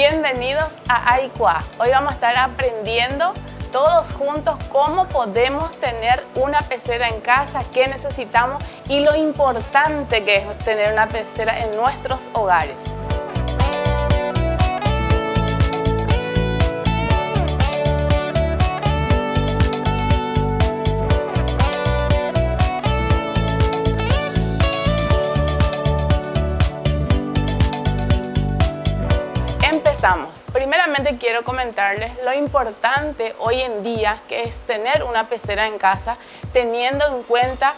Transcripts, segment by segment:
bienvenidos a Aicua. Hoy vamos a estar aprendiendo todos juntos cómo podemos tener una pecera en casa, qué necesitamos y lo importante que es tener una pecera en nuestros hogares. Empezamos. Primeramente quiero comentarles lo importante hoy en día que es tener una pecera en casa, teniendo en cuenta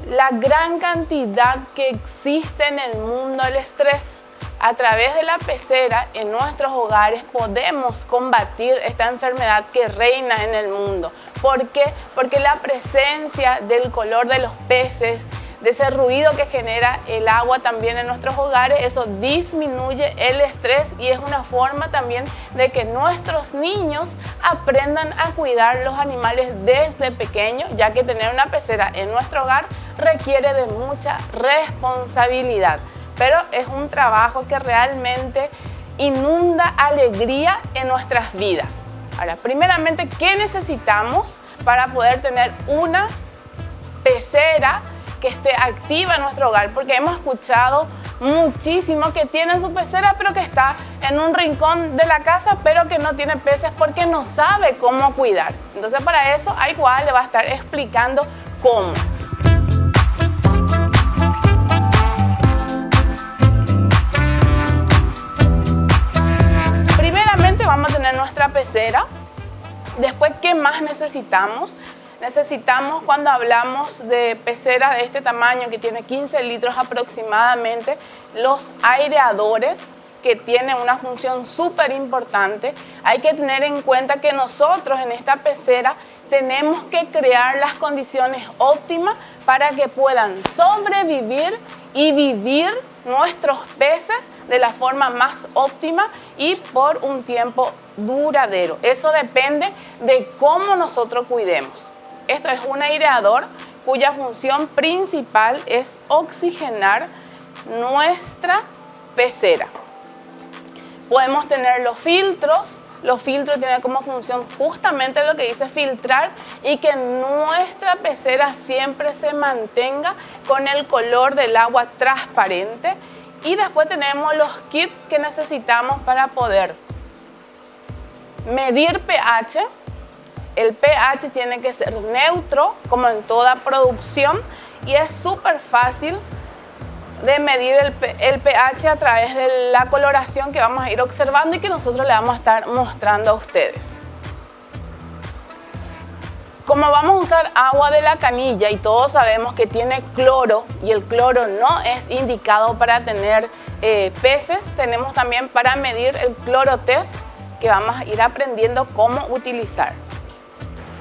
la gran cantidad que existe en el mundo del estrés. A través de la pecera en nuestros hogares podemos combatir esta enfermedad que reina en el mundo. ¿Por qué? Porque la presencia del color de los peces, de ese ruido que genera el agua también en nuestros hogares, eso disminuye el estrés y es una forma también de que nuestros niños aprendan a cuidar los animales desde pequeños, ya que tener una pecera en nuestro hogar requiere de mucha responsabilidad, pero es un trabajo que realmente inunda alegría en nuestras vidas. Ahora, primeramente, ¿qué necesitamos para poder tener una pecera que esté activa en nuestro hogar? Porque hemos escuchado muchísimo que tienen su pecera pero que está en un rincón de la casa pero que no tiene peces porque no sabe cómo cuidar. Entonces para eso Aicua le va a estar explicando cómo. Primeramente vamos a tener nuestra pecera. Después, ¿qué más necesitamos? Necesitamos, cuando hablamos de pecera de este tamaño que tiene 15 litros aproximadamente, los aireadores, que tienen una función súper importante. Hay que tener en cuenta que nosotros en esta pecera tenemos que crear las condiciones óptimas para que puedan sobrevivir y vivir nuestros peces de la forma más óptima y por un tiempo duradero. Eso depende de cómo nosotros cuidemos. Esto es un aireador cuya función principal es oxigenar nuestra pecera. Podemos tener los filtros. Los filtros tienen como función justamente lo que dice filtrar y que nuestra pecera siempre se mantenga con el color del agua transparente. Y después tenemos los kits que necesitamos para poder medir pH. El pH tiene que ser neutro, como en toda producción, y es súper fácil de medir el pH a través de la coloración que vamos a ir observando y que nosotros le vamos a estar mostrando a ustedes. Como vamos a usar agua de la canilla y todos sabemos que tiene cloro y el cloro no es indicado para tener peces, tenemos también para medir el clorotest que vamos a ir aprendiendo cómo utilizar.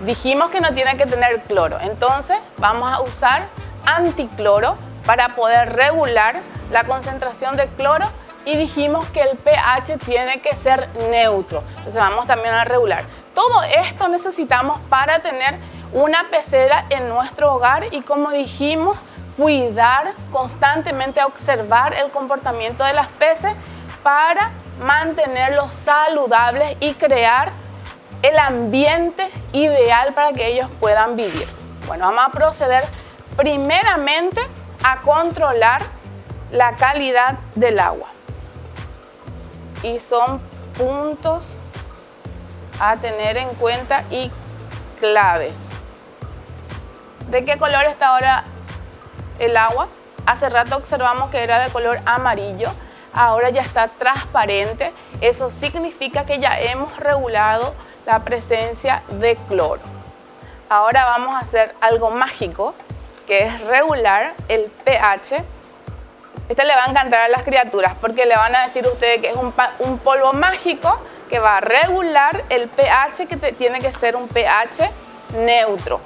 Dijimos que no tiene que tener cloro, entonces vamos a usar anticloro para poder regular la concentración de cloro y dijimos que el pH tiene que ser neutro, entonces vamos también a regular. Todo esto necesitamos para tener una pecera en nuestro hogar y, como dijimos, cuidar constantemente, observar el comportamiento de las peces para mantenerlos saludables y crear el ambiente ideal para que ellos puedan vivir. Bueno, vamos a proceder primeramente a controlar la calidad del agua. Y son puntos a tener en cuenta y claves. ¿De qué color está ahora el agua? Hace rato observamos que era de color amarillo, ahora ya está transparente. Eso significa que ya hemos regulado la presencia de cloro. Ahora vamos a hacer algo mágico, que es regular el pH. Este le va a encantar a las criaturas porque le van a decir a ustedes que es un polvo mágico que va a regular el pH, que tiene que ser un pH neutro.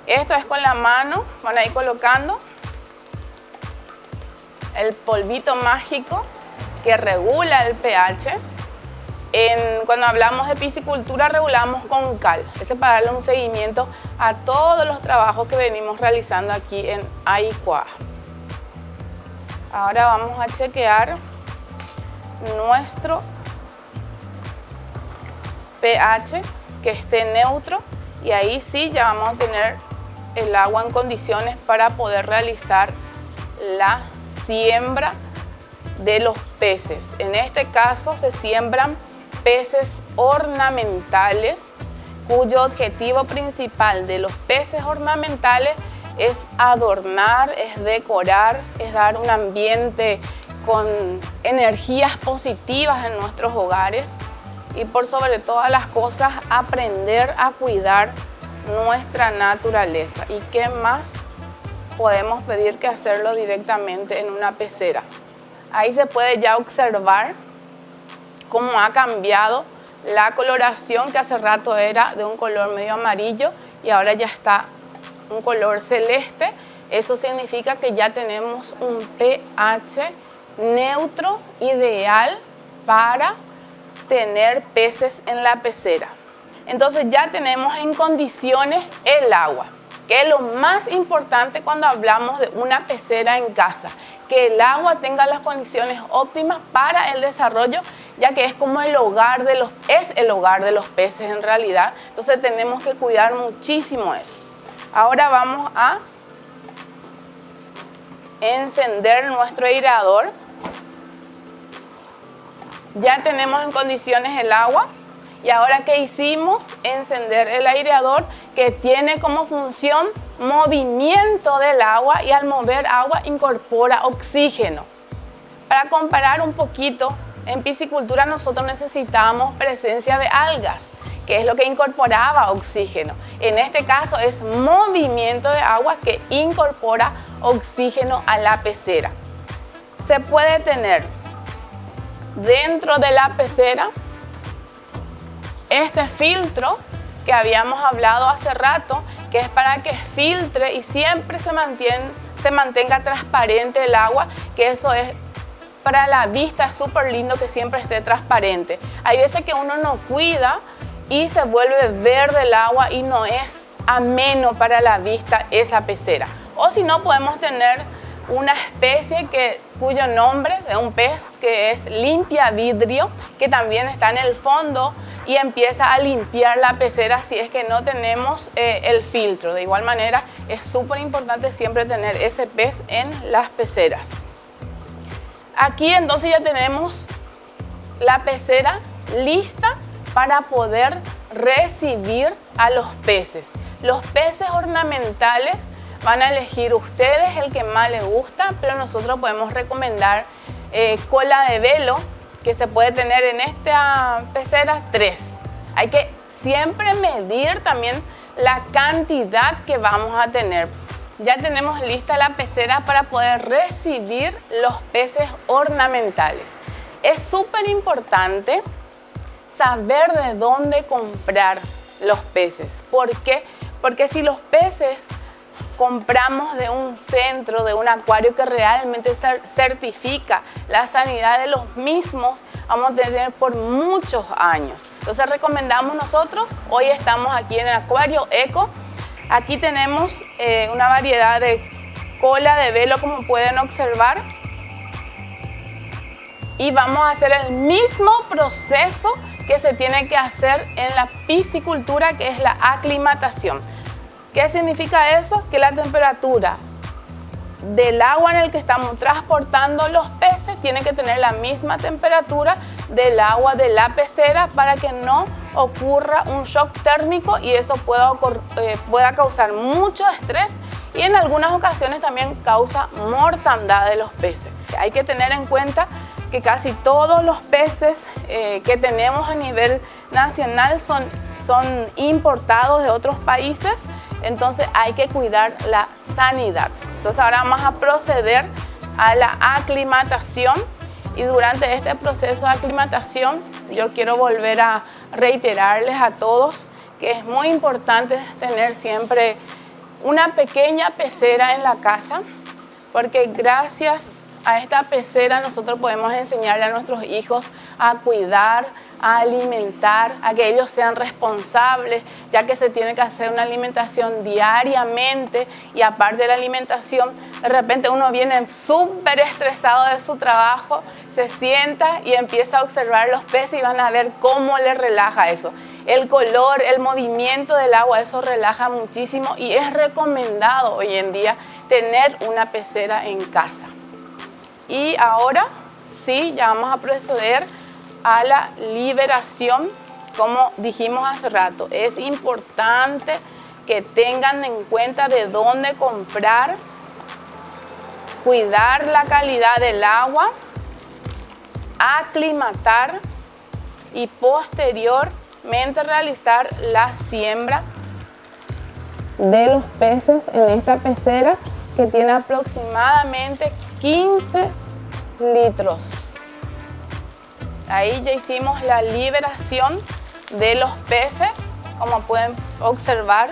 Esto es con la mano, van a ir colocando el polvito mágico que regula el pH. Cuando hablamos de piscicultura regulamos con cal. Ese para darle un seguimiento a todos los trabajos que venimos realizando aquí en Aicua. Ahora vamos a chequear nuestro pH que esté neutro, y ahí sí ya vamos a tener el agua en condiciones para poder realizar la siembra de los peces. En este caso se siembran peces ornamentales, cuyo objetivo principal de los peces ornamentales es adornar, es decorar, es dar un ambiente con energías positivas en nuestros hogares y por sobre todas las cosas aprender a cuidar nuestra naturaleza. ¿Y qué más podemos pedir que hacerlo directamente en una pecera? Ahí se puede ya observar cómo ha cambiado la coloración, que hace rato era de un color medio amarillo y ahora ya está un color celeste. Eso significa que ya tenemos un pH neutro ideal para tener peces en la pecera. Entonces ya tenemos en condiciones el agua, que es lo más importante cuando hablamos de una pecera en casa, que el agua tenga las condiciones óptimas para el desarrollo, ya que es como el hogar de los peces en realidad. Entonces tenemos que cuidar muchísimo eso. Ahora vamos a encender nuestro aireador. Ya tenemos en condiciones el agua. Y ahora, ¿qué hicimos? Encender el aireador, que tiene como función movimiento del agua, y al mover agua incorpora oxígeno. Para comparar un poquito, en piscicultura nosotros necesitamos presencia de algas, que es lo que incorporaba oxígeno. En este caso es movimiento de agua que incorpora oxígeno a la pecera. Se puede tener dentro de la pecera este filtro que habíamos hablado hace rato, que es para que filtre y siempre se mantenga transparente el agua, que eso es para la vista súper lindo que siempre esté transparente. Hay veces que uno no cuida y se vuelve verde el agua y no es ameno para la vista esa pecera. O si no, podemos tener una especie cuyo nombre de un pez que es limpiavidrio, que también está en el fondo y empieza a limpiar la pecera si es que no tenemos el filtro. De igual manera, es súper importante siempre tener ese pez en las peceras. Aquí entonces ya tenemos la pecera lista para poder recibir a los peces. Los peces ornamentales van a elegir ustedes el que más les gusta, pero nosotros podemos recomendar cola de velo, que se puede tener en esta pecera 3. Hay que siempre medir también la cantidad que vamos a tener. Ya tenemos lista la pecera para poder recibir los peces ornamentales. Es súper importante saber de dónde comprar los peces. ¿Por qué? Porque si los peces compramos de un centro, de un acuario que realmente certifica la sanidad de los mismos, vamos a tener por muchos años. Entonces recomendamos nosotros, hoy estamos aquí en el Acuario Eco. Aquí tenemos una variedad de cola de velo, como pueden observar. Y vamos a hacer el mismo proceso que se tiene que hacer en la piscicultura, que es la aclimatación. ¿Qué significa eso? Que la temperatura del agua en el que estamos transportando los peces tiene que tener la misma temperatura del agua de la pecera para que no ocurra un shock térmico y eso pueda causar mucho estrés y en algunas ocasiones también causa mortandad de los peces. Hay que tener en cuenta que casi todos los peces que tenemos a nivel nacional son importados de otros países. Entonces hay que cuidar la sanidad. Entonces ahora vamos a proceder a la aclimatación y durante este proceso de aclimatación yo quiero volver a reiterarles a todos que es muy importante tener siempre una pequeña pecera en la casa, porque gracias a esta pecera nosotros podemos enseñarle a nuestros hijos a cuidar, a alimentar, a que ellos sean responsables, ya que se tiene que hacer una alimentación diariamente y aparte de la alimentación, de repente uno viene súper estresado de su trabajo, se sienta y empieza a observar los peces y van a ver cómo les relaja eso. el color, el movimiento del agua, eso relaja muchísimo y es recomendado hoy en día tener una pecera en casa. Y ahora sí, ya vamos a proceder a la liberación. Como dijimos hace rato, es importante que tengan en cuenta de dónde comprar, cuidar la calidad del agua, aclimatar y posteriormente realizar la siembra de los peces en esta pecera que tiene aproximadamente 15 litros. Ahí ya hicimos la liberación de los peces, como pueden observar,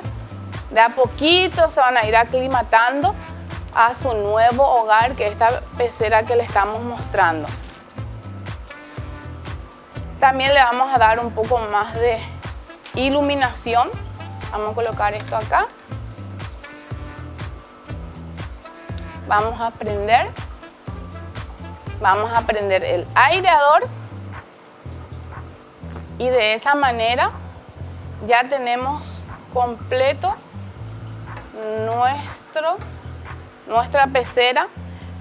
de a poquito se van a ir aclimatando a su nuevo hogar, que es esta pecera que le estamos mostrando. También le vamos a dar un poco más de iluminación. Vamos a colocar esto acá. Vamos a prender el aireador. Y de esa manera ya tenemos completo nuestra pecera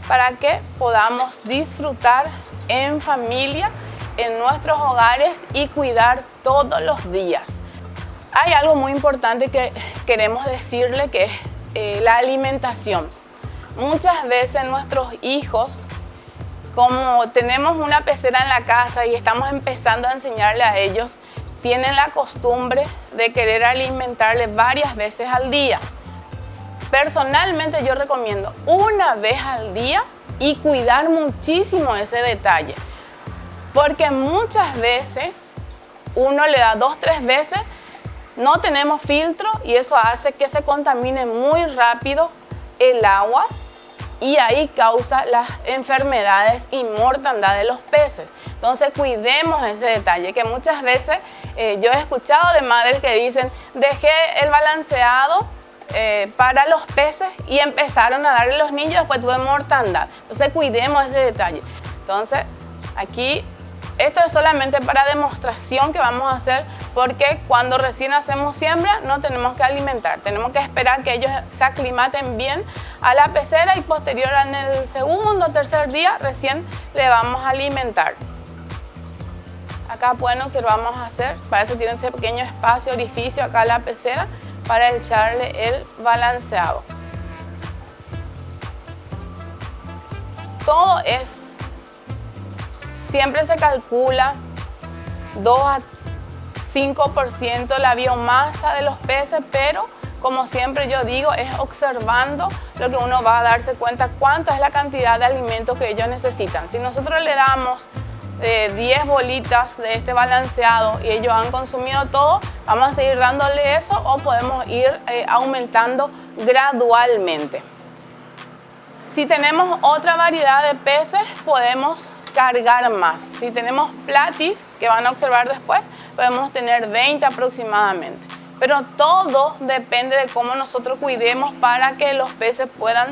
para que podamos disfrutar en familia, en nuestros hogares y cuidar todos los días. Hay algo muy importante que queremos decirle, que es la alimentación. Muchas veces nuestros hijos, como tenemos una pecera en la casa y estamos empezando a enseñarle a ellos, tienen la costumbre de querer alimentarle varias veces al día. Personalmente yo recomiendo una vez al día y cuidar muchísimo ese detalle. Porque muchas veces uno le da 2 o 3 veces, no tenemos filtro y eso hace que se contamine muy rápido el agua. Y ahí causa las enfermedades y mortandad de los peces. Entonces cuidemos ese detalle, que muchas veces yo he escuchado de madres que dicen, dejé el balanceado para los peces y empezaron a darle a los niños, después tuve mortandad. Entonces cuidemos ese detalle. Entonces aquí, esto es solamente para demostración que vamos a hacer, porque cuando recién hacemos siembra no tenemos que alimentar, tenemos que esperar que ellos se aclimaten bien a la pecera y posterior en el segundo o tercer día recién le vamos a alimentar. Acá pueden observar, vamos a hacer, para eso tiene ese pequeño espacio, orificio acá en la pecera para echarle el balanceado. Todo es, siempre se calcula 2 a 5% la biomasa de los peces, pero como siempre yo digo, es observando lo que uno va a darse cuenta cuánta es la cantidad de alimento que ellos necesitan. Si nosotros le damos 10 bolitas de este balanceado y ellos han consumido todo, vamos a seguir dándole eso o podemos ir aumentando gradualmente. Si tenemos otra variedad de peces, podemos cargar más. Si tenemos platis, que van a observar después, podemos tener 20 aproximadamente. Pero todo depende de cómo nosotros cuidemos para que los peces puedan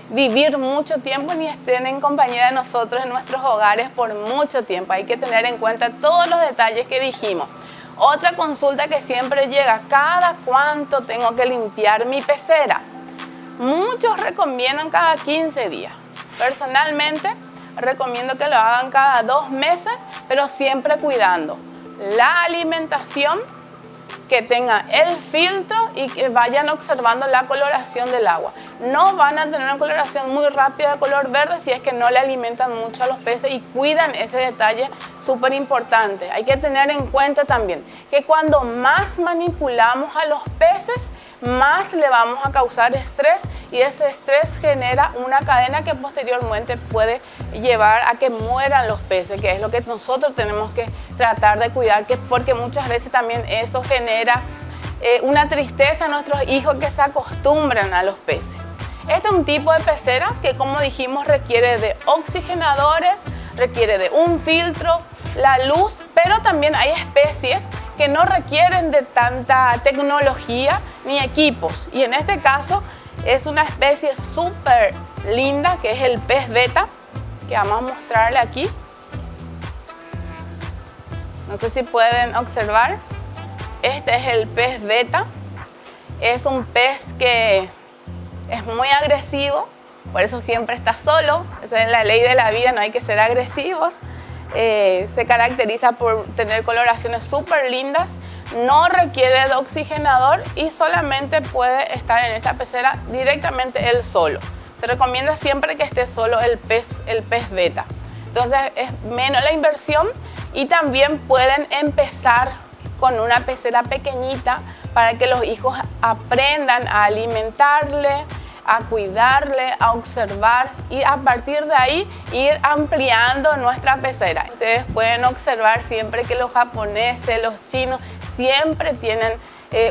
vivir mucho tiempo y estén en compañía de nosotros en nuestros hogares por mucho tiempo. Hay que tener en cuenta todos los detalles que dijimos. Otra consulta que siempre llega, ¿cada cuánto tengo que limpiar mi pecera? Muchos recomiendan cada 15 días. Personalmente, recomiendo que lo hagan cada 2 meses, pero siempre cuidando la alimentación, que tenga el filtro y que vayan observando la coloración del agua. No van a tener una coloración muy rápida de color verde si es que no le alimentan mucho a los peces y cuidan ese detalle súper importante. Hay que tener en cuenta también que cuando más manipulamos a los peces, más le vamos a causar estrés y ese estrés genera una cadena que posteriormente puede llevar a que mueran los peces, que es lo que nosotros tenemos que tratar de cuidar, porque muchas veces también eso genera una tristeza a nuestros hijos que se acostumbran a los peces. Este es un tipo de pecera que, como dijimos, requiere de oxigenadores, requiere de un filtro, la luz, pero también hay especies que no requieren de tanta tecnología ni equipos. Y en este caso es una especie súper linda que es el pez beta, que vamos a mostrarle aquí. No sé si pueden observar. Este es el pez beta. Es un pez que es muy agresivo, por eso siempre está solo. Esa es la ley de la vida, no hay que ser agresivos. Se caracteriza por tener coloraciones súper lindas, no requiere de oxigenador y solamente puede estar en esta pecera directamente él solo. Se recomienda siempre que esté solo el pez beta. Entonces es menos la inversión y también pueden empezar con una pecera pequeñita para que los hijos aprendan a alimentarle, a cuidarle, a observar y a partir de ahí ir ampliando nuestra pecera. Ustedes pueden observar siempre que los japoneses, los chinos siempre tienen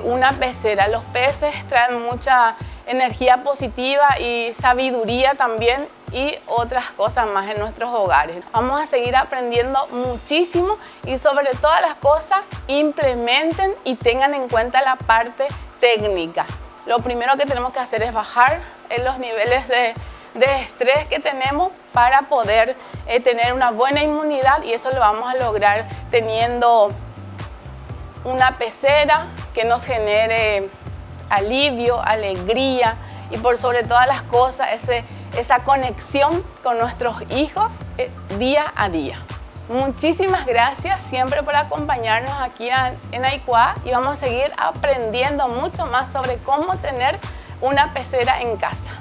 una pecera. Los peces traen mucha energía positiva y sabiduría también y otras cosas más en nuestros hogares. Vamos a seguir aprendiendo muchísimo y sobre todas las cosas implementen y tengan en cuenta la parte técnica. Lo primero que tenemos que hacer es bajar los niveles de estrés que tenemos para poder tener una buena inmunidad y eso lo vamos a lograr teniendo una pecera que nos genere alivio, alegría y por sobre todas las cosas esa conexión con nuestros hijos día a día. Muchísimas gracias siempre por acompañarnos aquí en Aicua y vamos a seguir aprendiendo mucho más sobre cómo tener una pecera en casa.